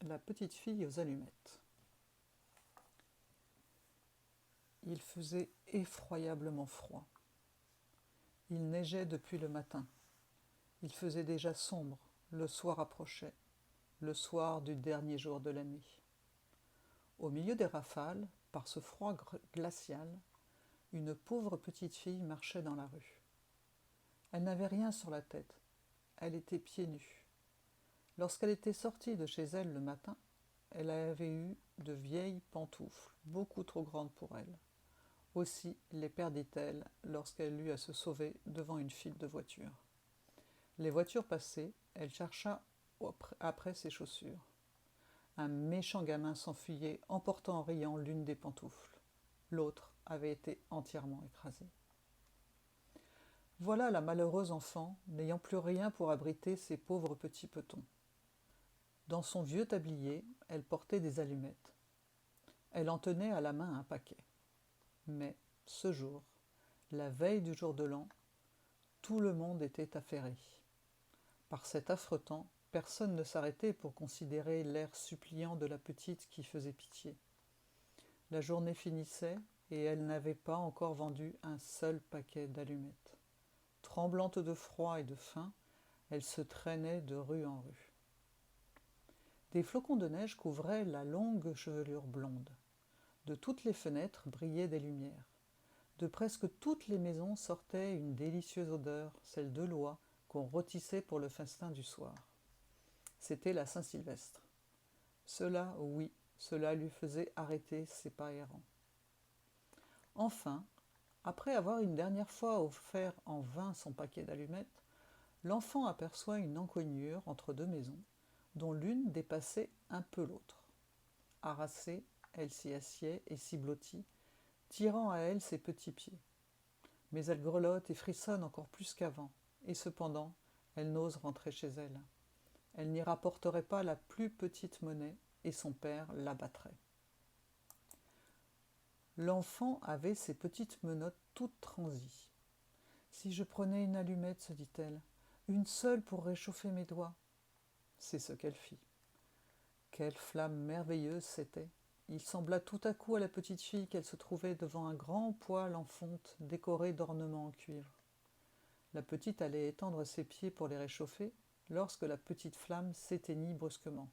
La petite fille aux allumettes. Il faisait effroyablement froid. Il neigeait depuis le matin. Il faisait déjà sombre, le soir approchait, le soir du dernier jour de l'année. Au milieu des rafales, par ce froid glacial, une pauvre petite fille marchait dans la rue. Elle n'avait rien sur la tête, elle était pieds nus. Lorsqu'elle était sortie de chez elle le matin, elle avait eu de vieilles pantoufles, beaucoup trop grandes pour elle. Aussi les perdit-elle lorsqu'elle eut à se sauver devant une file de voitures. Les voitures passées, elle chercha après ses chaussures. Un méchant gamin s'enfuyait, emportant en riant l'une des pantoufles. L'autre avait été entièrement écrasée. Voilà la malheureuse enfant, n'ayant plus rien pour abriter ses pauvres petits petons. Dans son vieux tablier, elle portait des allumettes. Elle en tenait à la main un paquet. Mais, ce jour, la veille du jour de l'an, tout le monde était affairé. Par cet affreux temps, personne ne s'arrêtait pour considérer l'air suppliant de la petite qui faisait pitié. La journée finissait et elle n'avait pas encore vendu un seul paquet d'allumettes. Tremblante de froid et de faim, elle se traînait de rue en rue. Des flocons de neige couvraient la longue chevelure blonde. De toutes les fenêtres brillaient des lumières. De presque toutes les maisons sortait une délicieuse odeur, celle de l'oie, qu'on rôtissait pour le festin du soir. C'était la Saint-Sylvestre. Cela, oui, cela lui faisait arrêter ses pas errants. Enfin, après avoir une dernière fois offert en vain son paquet d'allumettes, l'enfant aperçoit une encoignure entre deux maisons, dont l'une dépassait un peu l'autre. Harassée, elle s'y assied et s'y blottit, tirant à elle ses petits pieds. Mais elle grelotte et frissonne encore plus qu'avant, et cependant, elle n'ose rentrer chez elle. Elle n'y rapporterait pas la plus petite monnaie, et son père l'abattrait. L'enfant avait ses petites menottes toutes transies. Si je prenais une allumette, se dit-elle, une seule pour réchauffer mes doigts. C'est ce qu'elle fit. Quelle flamme merveilleuse c'était! Il sembla tout à coup à la petite fille qu'elle se trouvait devant un grand poêle en fonte décoré d'ornements en cuivre. La petite allait étendre ses pieds pour les réchauffer lorsque la petite flamme s'éteignit brusquement.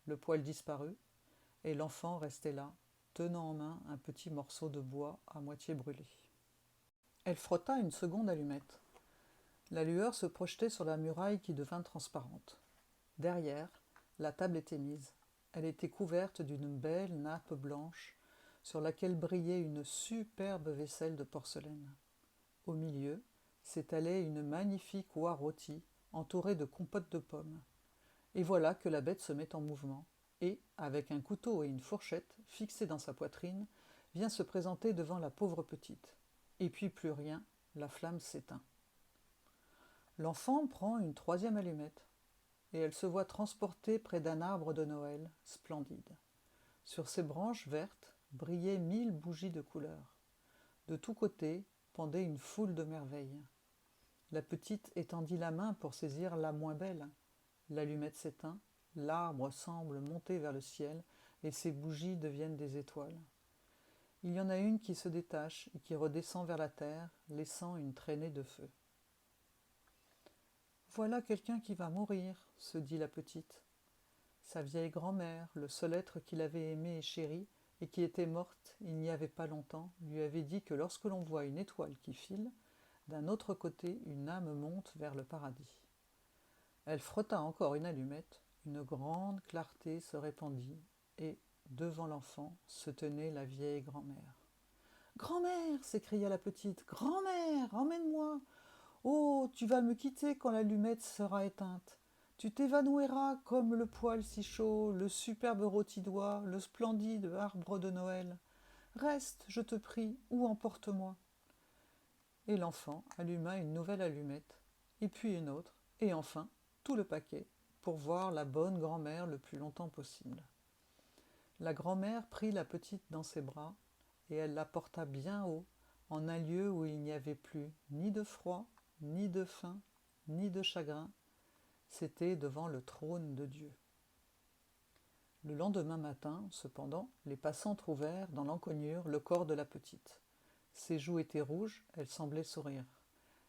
Le poêle disparut et l'enfant restait là, tenant en main un petit morceau de bois à moitié brûlé. Elle frotta une seconde allumette. La lueur se projetait sur la muraille qui devint transparente. Derrière, la table était mise. Elle était couverte d'une belle nappe blanche sur laquelle brillait une superbe vaisselle de porcelaine. Au milieu s'étalait une magnifique oie rôtie entourée de compote de pommes. Et voilà que la bête se met en mouvement et, avec un couteau et une fourchette fixés dans sa poitrine, vient se présenter devant la pauvre petite. Et puis plus rien, la flamme s'éteint. L'enfant prend une troisième allumette et elle se voit transportée près d'un arbre de Noël splendide. Sur ses branches vertes brillaient 1000 bougies de couleur. De tous côtés pendait une foule de merveilles. La petite étendit la main pour saisir la moins belle. L'allumette s'éteint, l'arbre semble monter vers le ciel et ses bougies deviennent des étoiles. Il y en a une qui se détache et qui redescend vers la terre, laissant une traînée de feu. « Voilà quelqu'un qui va mourir, » se dit la petite. Sa vieille grand-mère, le seul être qu'il avait aimé et chéri, et qui était morte il n'y avait pas longtemps, lui avait dit que lorsque l'on voit une étoile qui file, d'un autre côté, une âme monte vers le paradis. Elle frotta encore une allumette, une grande clarté se répandit, et, devant l'enfant, se tenait la vieille grand-mère. « Grand-mère » s'écria la petite, « grand-mère, emmène-moi ! Oh, tu vas me quitter quand l'allumette sera éteinte. Tu t'évanouiras comme le poêle si chaud, le superbe rôti d'oie, le splendide arbre de Noël. Reste, je te prie, ou emporte-moi. » Et l'enfant alluma une nouvelle allumette, et puis une autre, et enfin tout le paquet, pour voir la bonne grand-mère le plus longtemps possible. La grand-mère prit la petite dans ses bras, et elle la porta bien haut, en un lieu où il n'y avait plus ni de froid, ni de faim, ni de chagrin. C'était devant le trône de Dieu. Le lendemain matin, cependant, les passants trouvèrent dans l'encoignure le corps de la petite. Ses joues étaient rouges, elle semblait sourire.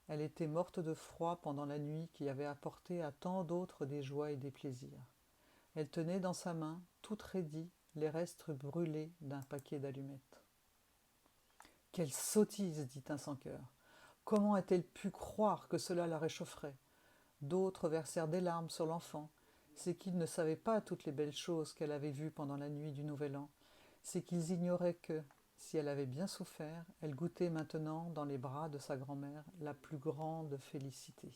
Elle était morte de froid pendant la nuit qui avait apporté à tant d'autres des joies et des plaisirs. Elle tenait dans sa main, toute raidie, les restes brûlés d'un paquet d'allumettes. « Quelle sottise !» dit un sans-cœur. « Comment a-t-elle pu croire que cela la réchaufferait ?» D'autres versèrent des larmes sur l'enfant. C'est qu'ils ne savaient pas toutes les belles choses qu'elle avait vues pendant la nuit du Nouvel An. C'est qu'ils ignoraient que, si elle avait bien souffert, elle goûtait maintenant dans les bras de sa grand-mère la plus grande félicité.